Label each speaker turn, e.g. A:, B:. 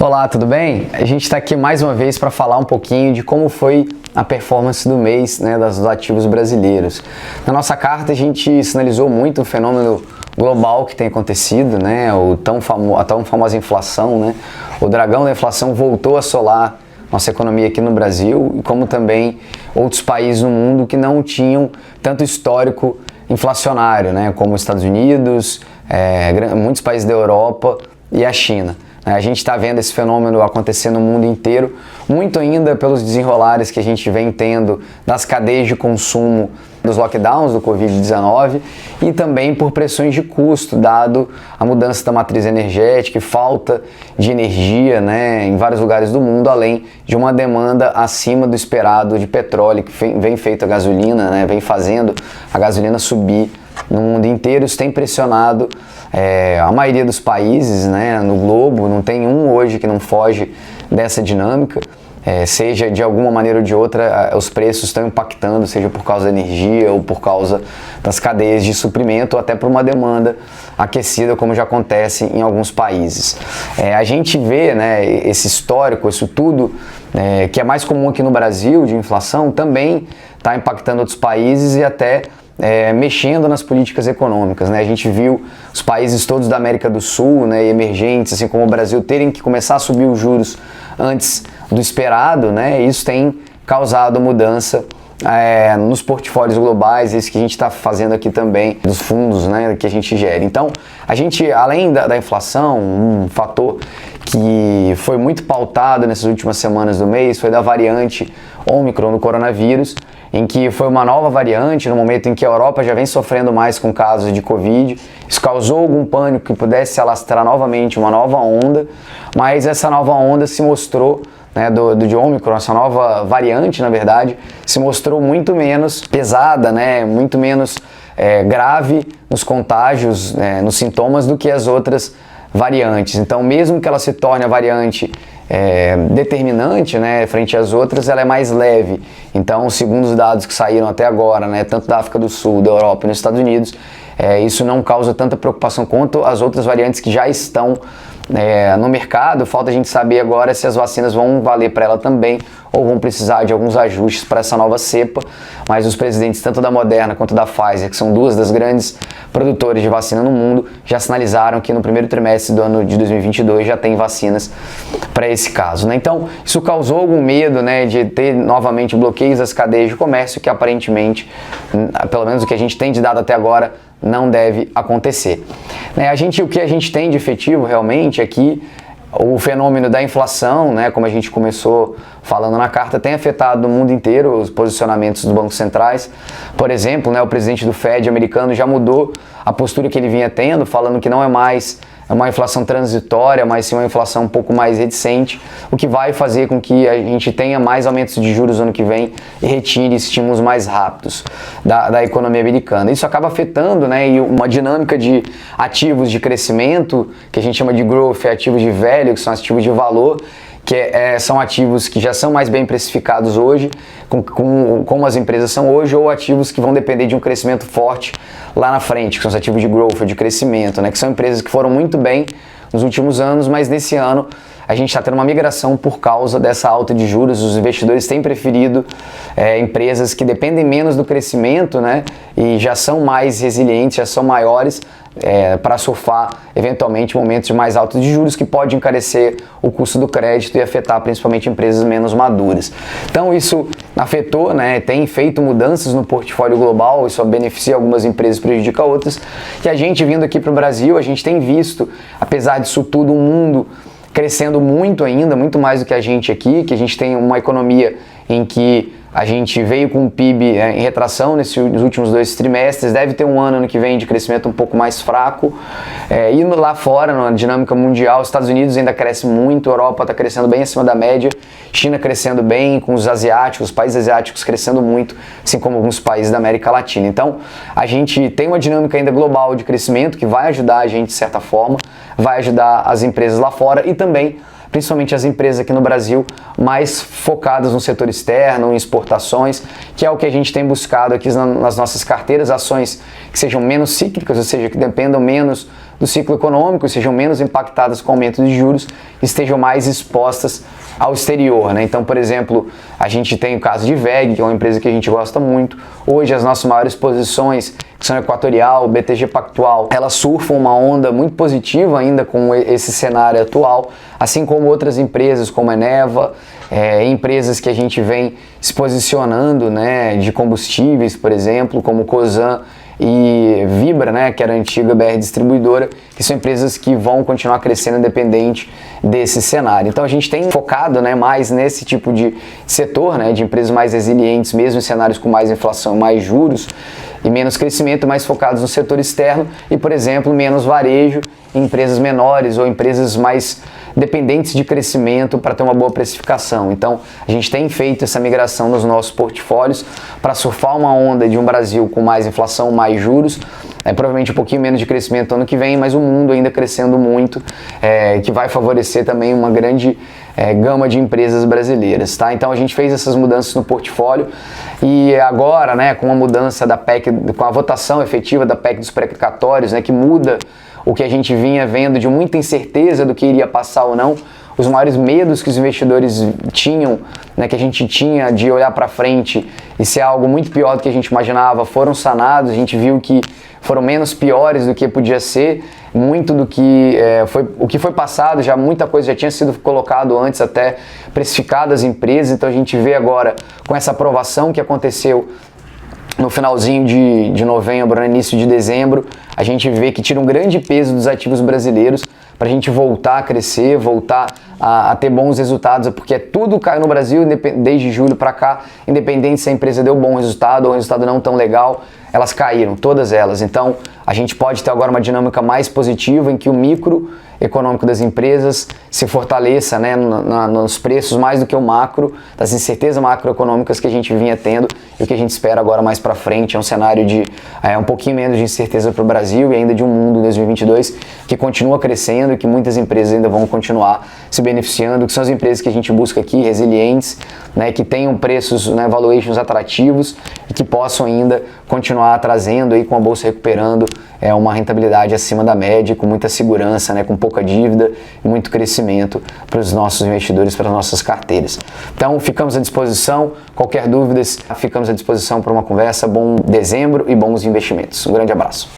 A: Olá, tudo bem? A gente está aqui mais uma vez para falar um pouquinho de como foi a performance do mês, dos ativos brasileiros. Na nossa carta a gente sinalizou muito o fenômeno global que tem acontecido, a tão famosa inflação, O dragão da inflação voltou a assolar nossa economia aqui no Brasil, como também outros países no mundo que não tinham tanto histórico inflacionário, como os Estados Unidos, muitos países da Europa e a China. A gente está vendo esse fenômeno acontecer no mundo inteiro, muito ainda pelos desenrolares que a gente vem tendo das cadeias de consumo dos lockdowns do Covid-19 e também por pressões de custo, dado a mudança da matriz energética e falta de energia em vários lugares do mundo, além de uma demanda acima do esperado de petróleo, que vem feito a gasolina, vem fazendo a gasolina subir no mundo inteiro. Isso tem pressionado a maioria dos países no globo, não tem um hoje que não foge dessa dinâmica, seja de alguma maneira ou de outra, os preços estão impactando, seja por causa da energia ou por causa das cadeias de suprimento, ou até por uma demanda aquecida, como já acontece em alguns países. A gente vê esse histórico, isso tudo que é mais comum aqui no Brasil, de inflação, também está impactando outros países e até mexendo nas políticas econômicas. A gente viu os países todos da América do Sul, emergentes, assim como o Brasil, terem que começar a subir os juros antes do esperado, e isso tem causado mudança nos portfólios globais, isso que a gente está fazendo aqui também, dos fundos que a gente gera. Então, a gente, além da inflação, um fator que foi muito pautado nessas últimas semanas do mês foi da variante Ômicron do coronavírus, em que foi uma nova variante no momento em que a Europa já vem sofrendo mais com casos de Covid. Isso causou algum pânico que pudesse se alastrar novamente uma nova onda, mas essa nova onda se mostrou, de Ômicron, essa nova variante, na verdade, se mostrou muito menos pesada, muito menos grave nos contágios, nos sintomas do que as outras variantes. Então, mesmo que ela se torne a variante determinante, frente às outras, ela é mais leve. Então, segundo os dados que saíram até agora, tanto da África do Sul, da Europa e nos Estados Unidos, isso não causa tanta preocupação quanto as outras variantes que já estão no mercado. Falta a gente saber agora se as vacinas vão valer para ela também ou vão precisar de alguns ajustes para essa nova cepa, mas os presidentes tanto da Moderna quanto da Pfizer, que são duas das grandes produtoras de vacina no mundo, já sinalizaram que no primeiro trimestre do ano de 2022 já tem vacinas para esse caso. Então, isso causou algum medo de ter novamente bloqueios das cadeias de comércio, que aparentemente, pelo menos o que a gente tem de dado até agora, não deve acontecer. O que a gente tem de efetivo realmente é que o fenômeno da inflação, como a gente começou falando na carta, tem afetado no mundo inteiro os posicionamentos dos bancos centrais. Por exemplo, o presidente do Fed americano já mudou a postura que ele vinha tendo, falando que não é mais uma inflação transitória, mas sim uma inflação um pouco mais reticente, o que vai fazer com que a gente tenha mais aumentos de juros no ano que vem e retire estímulos mais rápidos da economia americana. Isso acaba afetando e uma dinâmica de ativos de crescimento, que a gente chama de growth, ativos de value, que são ativos de valor, que são ativos que já são mais bem precificados hoje, como as empresas são hoje, ou ativos que vão depender de um crescimento forte lá na frente, que são os ativos de growth, de crescimento, que são empresas que foram muito bem nos últimos anos, mas nesse ano a gente está tendo uma migração por causa dessa alta de juros. Os investidores têm preferido empresas que dependem menos do crescimento, e já são mais resilientes, já são maiores, para surfar eventualmente momentos de mais altos de juros, que pode encarecer o custo do crédito e afetar principalmente empresas menos maduras. Então isso afetou, tem feito mudanças no portfólio global, isso beneficia algumas empresas e prejudica outras. E a gente vindo aqui para o Brasil, a gente tem visto, apesar disso tudo, um mundo crescendo muito ainda, muito mais do que a gente aqui, que a gente tem uma economia em que a gente veio com um PIB em retração nos últimos 2 trimestres, deve ter um ano que vem de crescimento um pouco mais fraco. E lá fora, na dinâmica mundial, os Estados Unidos ainda cresce muito, a Europa está crescendo bem acima da média, China crescendo bem, com os asiáticos, os países asiáticos crescendo muito, assim como alguns países da América Latina. Então, a gente tem uma dinâmica ainda global de crescimento que vai ajudar a gente de certa forma, vai ajudar as empresas lá fora e também principalmente as empresas aqui no Brasil mais focadas no setor externo, em exportações, que é o que a gente tem buscado aqui nas nossas carteiras, ações que sejam menos cíclicas, ou seja, que dependam menos do ciclo econômico, sejam menos impactadas com o aumento de juros, estejam mais expostas ao exterior, né? Então, por exemplo, a gente tem o caso de WEG, que é uma empresa que a gente gosta muito. Hoje, as nossas maiores posições, que são Equatorial, BTG Pactual, elas surfam uma onda muito positiva ainda com esse cenário atual, assim como outras empresas como a Eneva, empresas que a gente vem se posicionando, né, de combustíveis, por exemplo, como Cosan e Vibra, né, que era a antiga BR Distribuidora, que são empresas que vão continuar crescendo independente desse cenário. Então a gente tem focado, né, mais nesse tipo de setor, né, de empresas mais resilientes, mesmo em cenários com mais inflação, mais juros e menos crescimento, mais focados no setor externo e, por exemplo, menos varejo, empresas menores ou empresas mais dependentes de crescimento para ter uma boa precificação. Então, a gente tem feito essa migração nos nossos portfólios para surfar uma onda de um Brasil com mais inflação, mais juros, provavelmente um pouquinho menos de crescimento ano que vem, mas o mundo ainda crescendo muito, que vai favorecer também uma grande gama de empresas brasileiras, tá? Então a gente fez essas mudanças no portfólio e agora, né, com a mudança da PEC, com a votação efetiva da PEC dos precatórios, né, que muda o que a gente vinha vendo de muita incerteza do que iria passar ou não, os maiores medos que os investidores tinham, né, que a gente tinha de olhar para frente e ser algo muito pior do que a gente imaginava, foram sanados. A gente viu que foram menos piores do que podia ser, muito do que o que foi passado, já muita coisa já tinha sido colocado antes, até precificado as empresas. Então a gente vê agora com essa aprovação que aconteceu no finalzinho de novembro, no início de dezembro, a gente vê que tira um grande peso dos ativos brasileiros para a gente voltar a crescer, voltar a ter bons resultados, porque tudo caiu no Brasil desde julho para cá, independente se a empresa deu bom resultado ou um resultado não tão legal, elas caíram, todas elas. Então a gente pode ter agora uma dinâmica mais positiva em que o micro econômico das empresas se fortaleça, né, nos preços mais do que o macro, das incertezas macroeconômicas que a gente vinha tendo e o que a gente espera agora mais para frente é um cenário de um pouquinho menos de incerteza para o Brasil e ainda de um mundo em 2022 que continua crescendo e que muitas empresas ainda vão continuar se beneficiando, que são as empresas que a gente busca aqui, resilientes, né, que tenham preços, né, valuations atrativos e que possam ainda continuar trazendo aí com a bolsa recuperando uma rentabilidade acima da média, com muita segurança, né, com pouca dívida e muito crescimento para os nossos investidores, para as nossas carteiras. Então, ficamos à disposição. Qualquer dúvida, ficamos à disposição para uma conversa. Bom dezembro e bons investimentos. Um grande abraço.